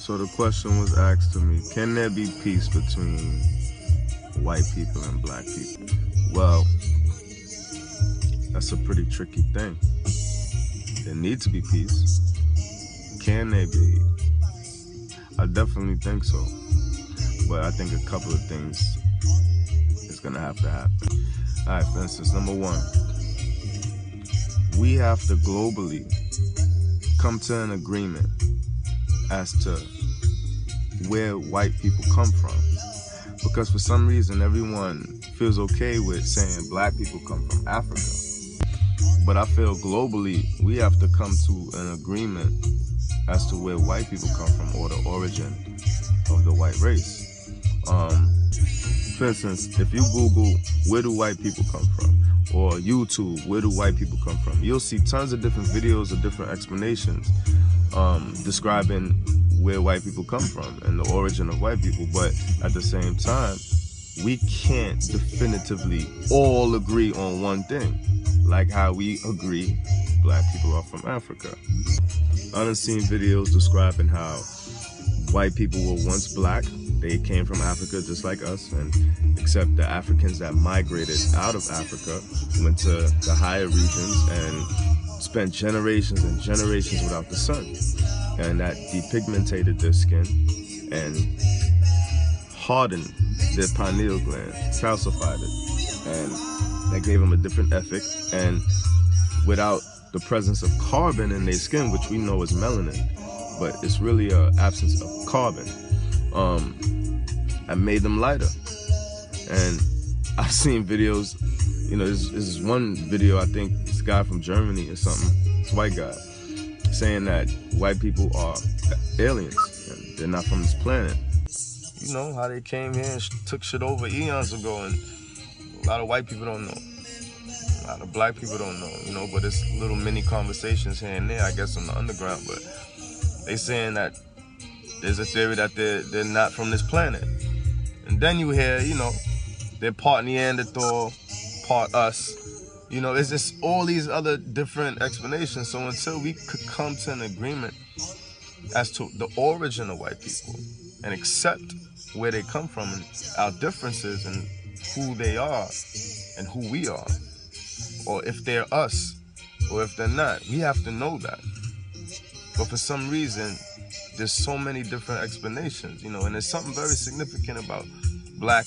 So the question was asked to me, can there be peace between white people and black people? Well, that's a pretty tricky thing. There needs to be peace. Can there be? I definitely think so. But I think a couple of things is gonna have to happen. All right, for instance, number one, we have to globally come to an agreement as to where white people come from. Because for some reason, everyone feels okay with saying black people come from Africa. But I feel globally, we have to come to an agreement as to where white people come from, or the origin of the white race. For instance, if you Google, where do white people come from? Or YouTube, where do white people come from? You'll see tons of different videos of different explanations describing where white people come from and the origin of white people. But at the same time, we can't definitively all agree on one thing, like how we agree black people are from Africa. I've seen videos describing how white people were once black. They came from Africa just like us, and except the Africans that migrated out of Africa went to the higher regions and spent generations and generations without the sun. And that depigmentated their skin and hardened their pineal gland, calcified it. And that gave them a different ethic. And without the presence of carbon in their skin, which we know is melanin, but it's really an absence of carbon, I made them lighter. And I've seen videos, you know, this is one video, I think this guy from Germany or something, this white guy, saying that white people are aliens and they're not from this planet. You know, how they came here and took shit over eons ago, and a lot of white people don't know. A lot of black people don't know, you know, but it's little mini conversations here and there, I guess, on the underground. But they saying that there's a theory that they're not from this planet. And then you hear, you know, they're part Neanderthal, part us. You know, it's just all these other different explanations. So until we could come to an agreement as to the origin of white people and accept where they come from and our differences and who they are and who we are, or if they're us or if they're not, we have to know that. But for some reason, there's so many different explanations, you know, and there's something very significant about black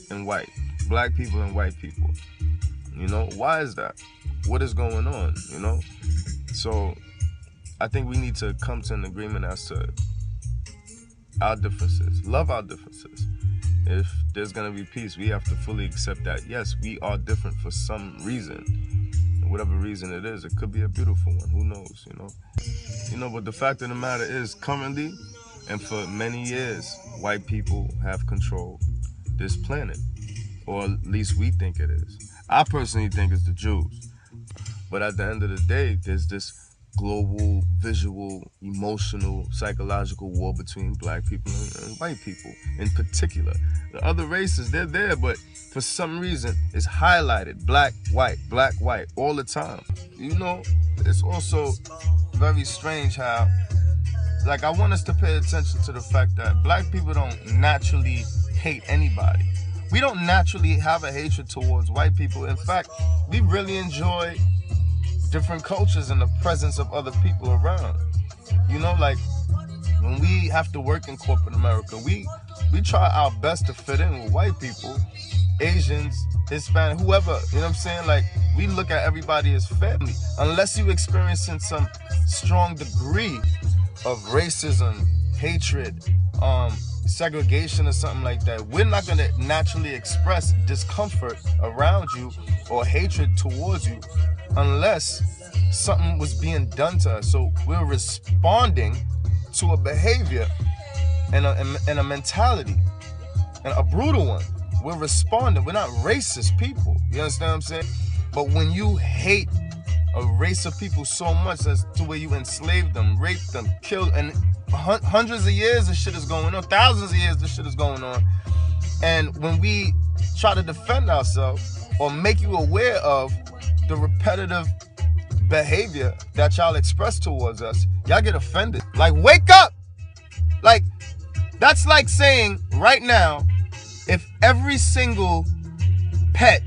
and white, black people and white people. You know, why is that? What is going on, you know? So I think we need to come to an agreement as to our differences, love our differences. If there's gonna be peace, we have to fully accept that, yes, we are different for some reason. And whatever reason it is, it could be a beautiful one, who knows, you know? You know, but the fact of the matter is, currently, and for many years, white people have controlled this planet, or at least we think it is. I personally think it's the Jews. But at the end of the day, there's this global, visual, emotional, psychological war between black people and white people in particular. The other races, they're there, but for some reason, it's highlighted black, white, all the time. You know, it's also very strange how, like, I want us to pay attention to the fact that black people don't naturally hate anybody. We don't naturally have a hatred towards white people. In fact, we really enjoy different cultures and the presence of other people around. You know, like when we have to work in corporate America, we try our best to fit in with white people, Asians, Hispanic, whoever, you know what I'm saying? Like, we look at everybody as family. Unless you experiencing some strong degree of racism, hatred, segregation or something like that, we're not going to naturally express discomfort around you or hatred towards you unless something was being done to us. So we're responding to a behavior and a mentality, and a brutal one. We're responding. We're not racist people. You understand what I'm saying? But when you hate a race of people so much as to where you enslave them, rape them, kill, and hundreds of years this shit is going on, thousands of years this shit is going on. And when we try to defend ourselves or make you aware of the repetitive behavior that y'all express towards us, y'all get offended. Like, wake up! Like, that's like saying right now, if every single pet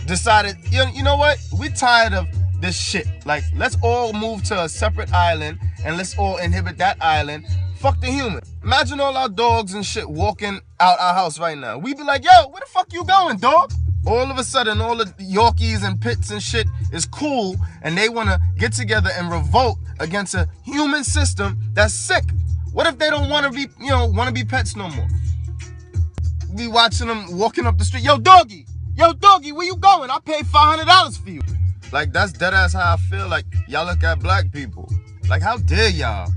decided, you know what, we're tired of this shit. Like, let's all move to a separate island and let's all inhabit that island. Fuck the human. Imagine all our dogs and shit walking out our house right now. We'd be like, yo, where the fuck you going, dog? All of a sudden, all the Yorkies and pits and shit is cool, and they want to get together and revolt against a human system that's sick. What if they don't want to be, want to be pets no more? We watching them walking up the street. Yo, doggy, where you going? I paid $500 for you. Like, that's dead ass how I feel. Like, y'all look at black people. Like, how dare y'all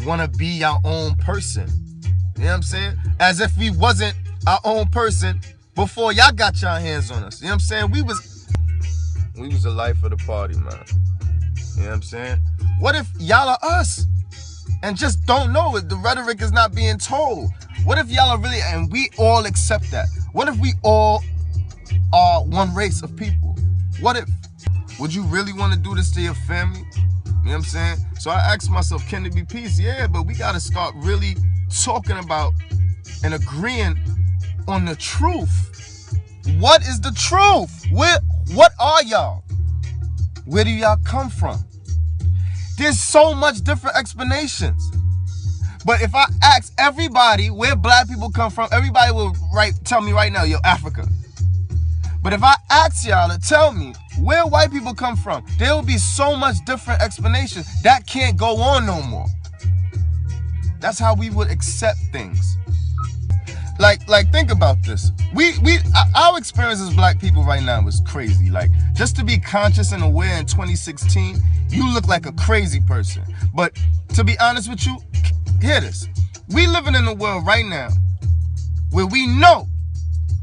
want to be your own person? You know what I'm saying? As if we wasn't our own person before y'all got y'all hands on us. You know what I'm saying? We was the life of the party, man. You know what I'm saying? What if y'all are us and just don't know it? The rhetoric is not being told. What if y'all are really, and we all accept that? What if we all are one race of people? What if? Would you really want to do this to your family? You know what I'm saying? So I asked myself, can it be peace? Yeah, but we got to start really talking about and agreeing on the truth. What is the truth? What are y'all? Where do y'all come from? There's so much different explanations. But if I ask everybody where black people come from, everybody will tell me right now, yo, Africa. But if I ask y'all to tell me where white people come from, there will be so much different explanations. That can't go on no more. That's how we would accept things. Like think about this. Our experience as black people right now is crazy. Like, just to be conscious and aware in 2016, you look like a crazy person. But to be honest with you, hear this. We living in a world right now where we know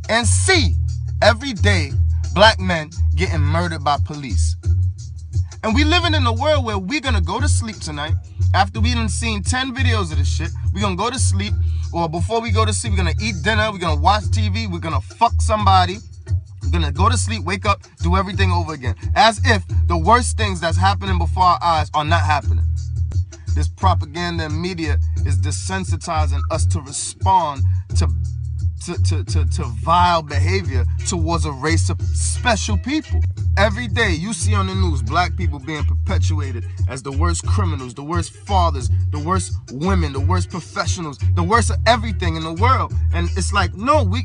and see every day black men getting murdered by police. And we living in a world where we're gonna go to sleep tonight after we done seen 10 videos of this shit. We're gonna go to sleep, or before we go to sleep, we're gonna eat dinner, we're gonna watch TV, we're gonna fuck somebody, we're gonna go to sleep, wake up, do everything over again. As if the worst things that's happening before our eyes are not happening. This propaganda and media is desensitizing us to respond to vile behavior towards a race of special people. Every day you see on the news black people being perpetuated as the worst criminals, the worst fathers, the worst women, the worst professionals, the worst of everything in the world. And it's like, no, we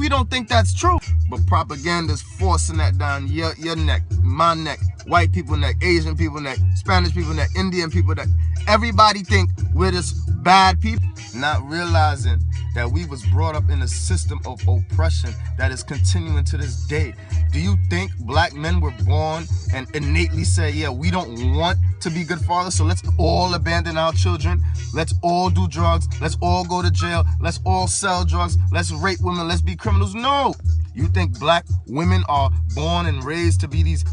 don't think that's true. But propaganda's forcing that down your neck, my neck, white people neck, Asian people neck, Spanish people neck, Indian people neck. Everybody think we're this bad people, not realizing that we was brought up in a system of oppression that is continuing to this day. Do you think black men were born and innately say, yeah, we don't want to be good fathers, so let's all abandon our children, let's all do drugs, let's all go to jail, let's all sell drugs, let's rape women, let's be criminals? No. You think black women are born and raised to be these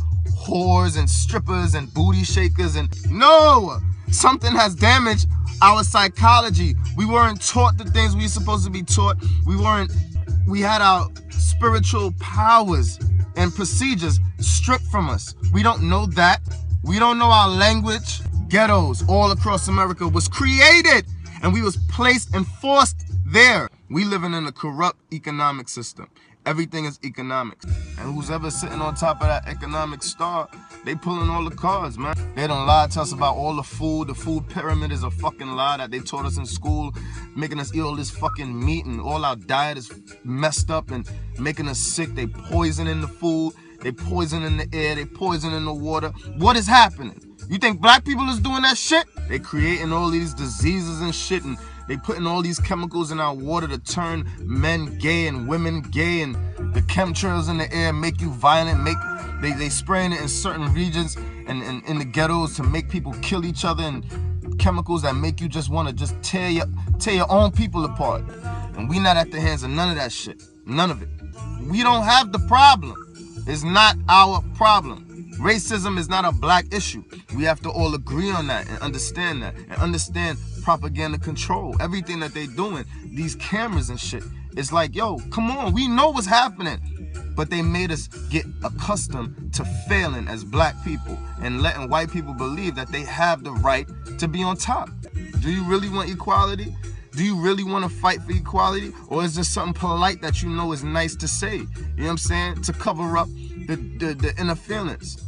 whores and strippers and booty shakers? And no, something has damaged our psychology. We weren't taught the things we were supposed to be taught. We had our spiritual powers and procedures stripped from us. We don't know that. We don't know our language. Ghettos all across America was created and we was placed and forced there. We living in a corrupt economic system. Everything is economics. And who's ever sitting on top of that economic star, they pulling all the cards, man. They don't lie to us about all the food. The food pyramid is a fucking lie that they taught us in school, making us eat all this fucking meat, and all our diet is messed up and making us sick. They poisoning the food, they poisoning the air, they poisoning the water. What is happening? You think black people is doing that shit? They creating all these diseases and shit, and they putting all these chemicals in our water to turn men gay and women gay, and the chemtrails in the air make you violent. They spraying it in certain regions and in the ghettos to make people kill each other, and chemicals that make you just want to just tear your own people apart. And we not at the hands of none of that shit. None of it. We don't have the problem. It's not our problem. Racism is not a black issue. We have to all agree on that and understand propaganda control. Everything that they doing, these cameras and shit. It's like, yo, come on, we know what's happening. But they made us get accustomed to failing as black people and letting white people believe that they have the right to be on top. Do you really want equality? Do you really want to fight for equality? Or is there something polite that you know is nice to say? You know what I'm saying? To cover up the inner feelings.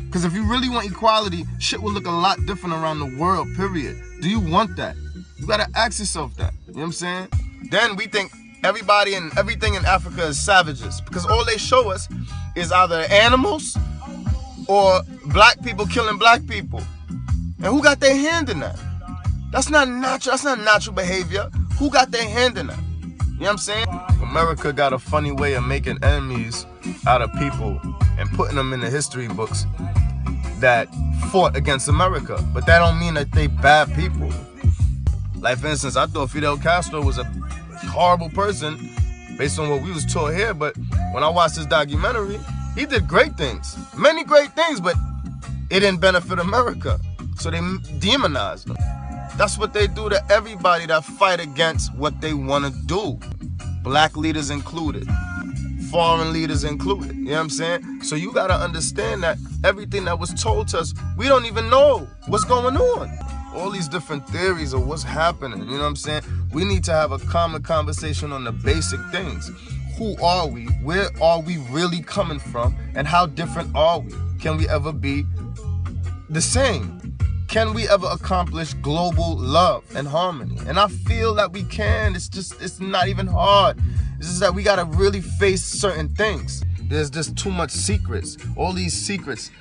Because if you really want equality, shit will look a lot different around the world, period. Do you want that? You gotta ask yourself that. You know what I'm saying? Then we think everybody and everything in Africa is savages. Because all they show us is either animals or black people killing black people. And who got their hand in that? That's not natural. That's not natural behavior. Who got their hand in that? You know what I'm saying? America got a funny way of making enemies out of people and putting them in the history books that fought against America. But that don't mean that they bad people. Like, for instance, I thought Fidel Castro was a horrible person based on what we was taught here. But when I watched this documentary, he did great things. Many great things, but it didn't benefit America. So they demonized him. That's what they do to everybody that fight against what they want to do. Black leaders included. Foreign leaders included. You know what I'm saying? So you got to understand that everything that was told to us, we don't even know what's going on. All these different theories of what's happening. You know what I'm saying? We need to have a common conversation on the basic things. Who are we? Where are we really coming from? And how different are we? Can we ever be the same? Can we ever accomplish global love and harmony? And I feel that we can. It's not even hard. It's just that we gotta really face certain things. There's just too much secrets. All these secrets.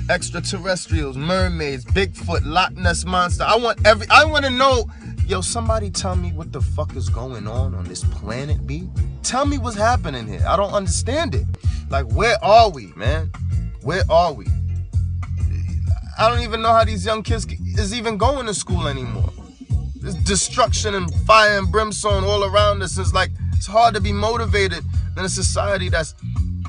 Extraterrestrials, mermaids, Bigfoot, Loch Ness Monster. I want to know, yo, somebody tell me what the fuck is going on this planet, B. Tell me what's happening here. I don't understand it. Like, where are we, man? Where are we? I don't even know how these young kids is even going to school anymore. There's destruction and fire and brimstone all around us. It's like, it's hard to be motivated in a society that's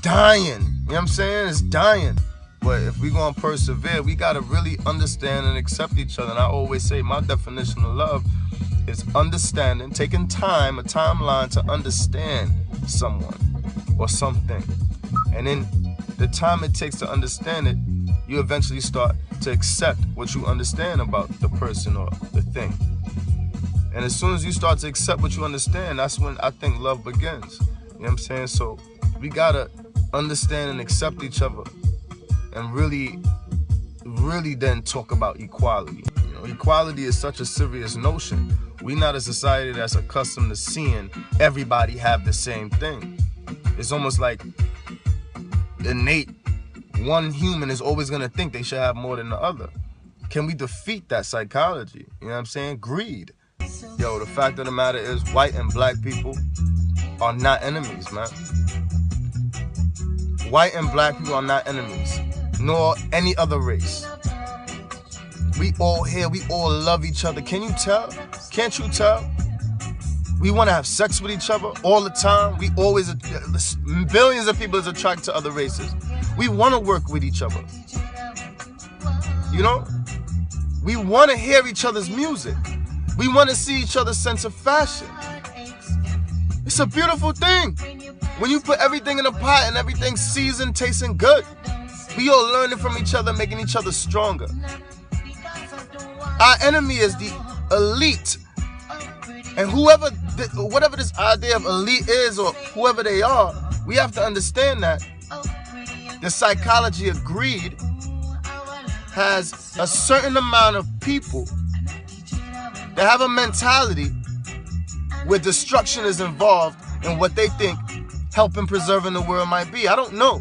dying. You know what I'm saying? It's dying. But if we're going to persevere, we got to really understand and accept each other. And I always say my definition of love is understanding, taking time, a timeline to understand someone or something. And then the time it takes to understand it, you eventually start to accept what you understand about the person or the thing. And as soon as you start to accept what you understand, that's when I think love begins. You know what I'm saying? So we gotta understand and accept each other and really then talk about equality. You know, equality is such a serious notion. We're not a society that's accustomed to seeing everybody have the same thing. It's almost like innate. One human is always going to think they should have more than the other. Can we defeat that psychology? You know what I'm saying? Greed. Yo, the fact of the matter is white and black people are not enemies, man. White and black people are not enemies, nor any other race. We all here, we all love each other. Can you tell? Can't you tell? We want to have sex with each other all the time. We always, billions of people is attracted to other races. We want to work with each other. You know? We want to hear each other's music. We want to see each other's sense of fashion. It's a beautiful thing. When you put everything in a pot and everything's seasoned, tasting good. We all learning from each other, making each other stronger. Our enemy is the elite. And whatever this idea of elite is, or whoever they are, we have to understand that the psychology of greed has a certain amount of people that have a mentality where destruction is involved in what they think helping preserving the world might be. I don't know.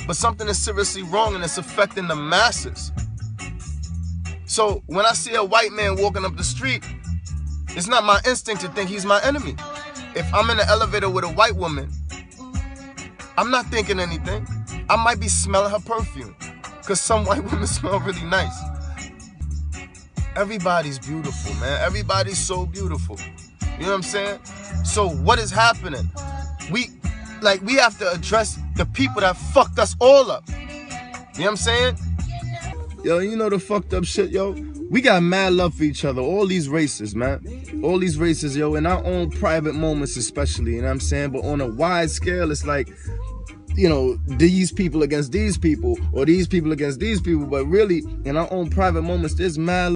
But something is seriously wrong and it's affecting the masses. So when I see a white man walking up the street, it's not my instinct to think he's my enemy. If I'm in an elevator with a white woman, I'm not thinking anything. I might be smelling her perfume because some white women smell really nice. Everybody's beautiful, man. Everybody's so beautiful. You know what I'm saying? So what is happening? We have to address the people that fucked us all up. You know what I'm saying? Yo, you know the fucked up shit, yo? We got mad love for each other, all these races, man. All these races, yo, in our own private moments especially, you know what I'm saying? But on a wide scale, it's like, you know, these people against these people, or these people against these people. But really, in our own private moments, there's mad